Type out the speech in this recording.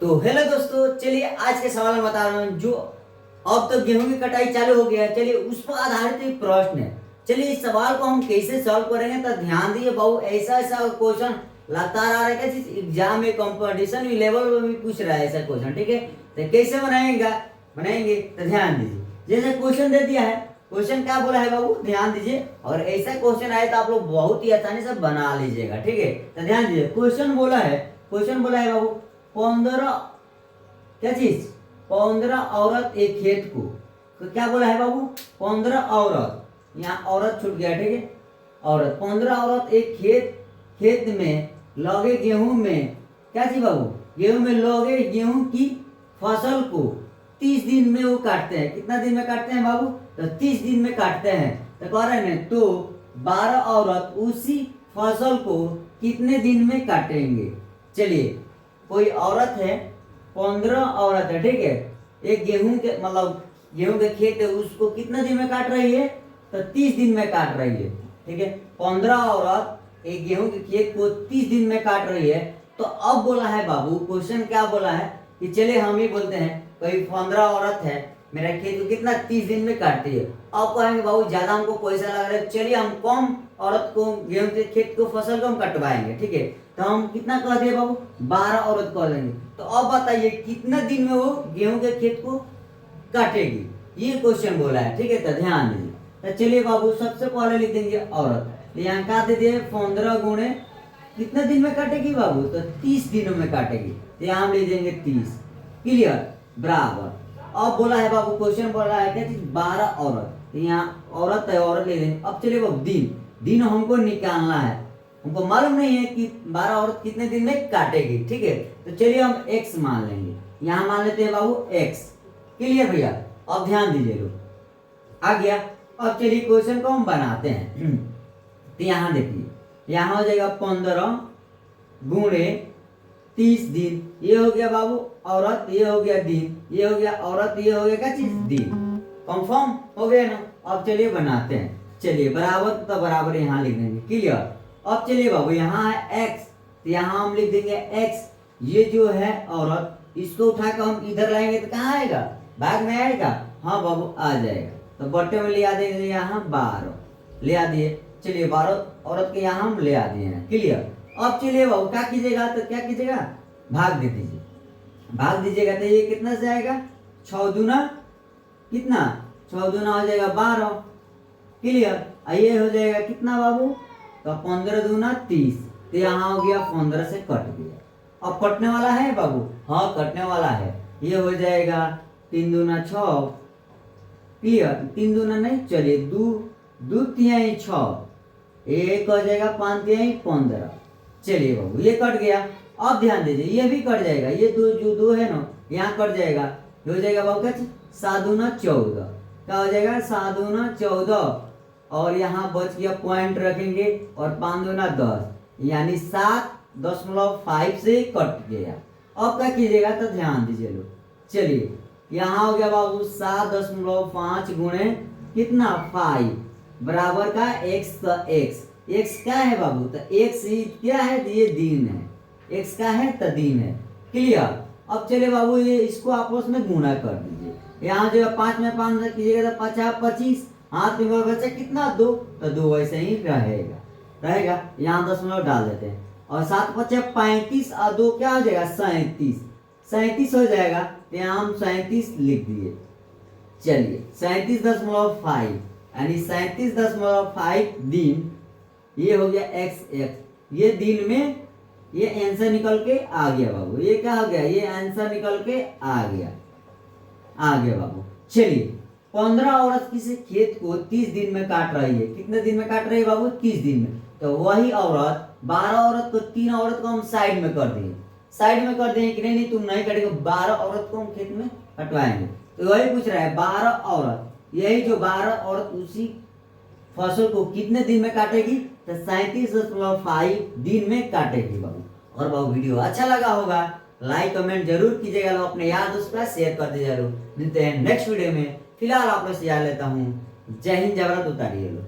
तो हेलो दोस्तों, चलिए आज के सवाल में बता रहा हूँ जो अब तो गेहूं की कटाई चालू हो गया है। चलिए उस पर आधारित एक प्रश्न है। चलिए इस सवाल को हम कैसे सॉल्व करेंगे तो ध्यान दिए बहु ऐसा ऐसा क्वेश्चन लगातार आ रहा है कि एग्जाम में कंपटीशन लेवल में भी पूछ रहा है ऐसा क्वेश्चन। ठीक है, तो कैसे बनाएंगे तो ध्यान दीजिए। जैसे क्वेश्चन दे दिया है, क्वेश्चन क्या बोला है बाबू, ध्यान दीजिए। और ऐसा क्वेश्चन आए तो आप लोग बहुत ही आसानी से बना लीजिएगा। ठीक है, तो ध्यान दीजिए। क्वेश्चन बोला है बाबू 15 क्या चीज 15 औरत एक खेत को, तो क्या बोला है बाबू 15 औरत, यहाँ औरत छूट गया। ठीक है, औरत 15 औरत एक खेत में लगे गेहूं में, क्या चीज बाबू, गेहूं में लगे गेहूं की फसल को 30 दिन में वो काटते हैं। कितना दिन में काटते हैं बाबू, तो 30 दिन में काटते हैं। तो कह रहे हैं तो 12 औरत उसी फसल को कितने दिन में काटेंगे। चलिए कोई औरत है, 15 औरत है। ठीक है, एक गेहूं के मतलब गेहूं के खेत है, उसको कितना दिन में काट रही है तो 30 दिन में काट रही है। ठीक है, 15 औरत एक गेहूं के खेत को 30 दिन में काट रही है। तो अब बोला है बाबू, क्वेश्चन क्या बोला है कि चलिए हम ही बोलते हैं कोई 15 औरत है, मेरा खेत को कितना 30 दिन में काटती है। अब कहेंगे बाबू ज्यादा हमको पैसा लग रहा है, चलिए हम कम औरत को गेहूं के खेत को फसल को हम कटवाएंगे। ठीक है, तो हम कितना कह दिए बाबू 12 औरत कर देंगे। तो अब बताइए कितना दिन में वो गेहूं के खेत को काटेगी, ये क्वेश्चन बोला है। ठीक है, तो ध्यान दीजिए। तो चलिए बाबू सबसे पहले लिख देंगे औरत, तो यहाँ क्या दे दिए 15 गुणे कितने दिन में काटेगी बाबू, तो 30 दिनों में काटेगी। तो यहाँ हम लिख देंगे 30। क्लियर, बराबर। अब बोला है बाबू, क्वेश्चन बोला है क्या चीज 12 औरत, तो यहाँ औरत है, औरत ले देंगे। अब चलिए बाबू दिन हमको निकालना है, हमको मालूम नहीं है कि 12 औरत कितने दिन में काटेगी। ठीक है, तो चलिए हम x मान लेंगे, यहाँ मान लेते हैं बाबू x। क्लियर भैया, अब ध्यान दीजिए लोग, आ गया। अब चलिए क्वेश्चन को हम बनाते हैं। तो यहाँ देखिए, यहाँ हो जाएगा 15 गुणे 30 दिन, ये हो गया बाबू औरत, ये हो गया दिन, ये हो गया औरत, ये हो गया क्या चीज दिन। कंफर्म हो गया ना। अब चलिए बनाते हैं, चलिए बराबर तो बराबर यहाँ लिख देंगे। क्लियर। अब चलिए बाबू यहाँ है x, तो यहाँ हम लिख देंगे x। ये जो है औरत, इसको उठाकर हम इधर लाएंगे तो कहाँ आएगा, भाग में आएगा। हाँ बाबू आ जाएगा, तो बट्टे में ले आ देंगे यहाँ 12 ले आ दिए। चलिए 12 औरत के यहाँ हम ले आ दिए हैं। क्लियर। अब चलिए बाबू क्या कीजिएगा, तो क्या कीजिएगा भाग दे दीजिए, भाग दीजिएगा। तो ये कितना से आएगा 6 दूना कितना, 6 दूना हो जाएगा 12। क्लियर। ये हो जाएगा कितना बाबू, तो 15 दूना 30, तो यहाँ हो गया 15 से कट गया। अब कटने वाला है बाबू, हाँ कटने वाला है। ये हो जाएगा 3 दूना 6। क्लियर, 3 दूना नहीं, चलिए 2 तिहाई 6, एक हो जाएगा 5 तिहाई 15। चलिए बाबू ये कट गया। अब ध्यान दीजिए ये भी कट जाएगा, ये दो है ना, यहाँ कट जाएगा। ये हो जाएगा बाबू क्या 7 दूना 14, क्या हो जाएगा 7 दूना 14। और यहाँ बच गया पॉइंट रखेंगे, और 5 दूना 10, यानी 7.5 से कट गया। अब क्या कीजिएगा तो ध्यान दीजिए लोग, चलिए यहाँ हो गया बाबू 7.5 गुणे कितना 5 बराबर का x क्या है बाबू, तो x क्या है, ये दिन है, x का है तो दिन है। क्लियर। अब चलिए बाबू ये इसको आपस में गुणा कर दीजिए। यहाँ जो 5 में 5 से कीजिएगा तो 50 25, हाथ में बचा कितना 2, तो 2 वैसे ही रहेगा। यहाँ 10 डाल देते हैं, और 7 5 35 और 2 क्या हो जाएगा 37 हो जाएगा। तो यहाँ हम 37 लिख दिए। चलिए 37.5 यानी 37.5 दिन, ये हो गया x। ये दिन में ये आंसर निकल के आ गया बाबू, ये क्या हो गया, ये आंसर निकल के आ गया बाबू। चलिए 15 औरत किसी खेत को 30 दिन में काट रही है। कितने दिन में काट रही है बाबू, 30 दिन में। तो वही औरत 12 औरत को, 3 औरत को हम साइड में कर दिए कि नहीं तुम नहीं कटेगा, 12 औरत को हम खेत में कटवाएंगे। तो वही पूछ रहा है 12 औरत, यही जो 12 औरत उसी फसल को कितने दिन में काटेगी, तो 37.5 दिन में काटेगी बाबू। और बाबू वीडियो अच्छा लगा होगा, लाइक कमेंट जरूर कीजिएगा, लोग अपने यार दोस्त के साथ शेयर कर दीजिए जरूर। मिलते हैं नेक्स्ट वीडियो में, फिलहाल आप लोग से याद लेता हूँ। जय हिंद, जबरदस्त उतारिए लोग।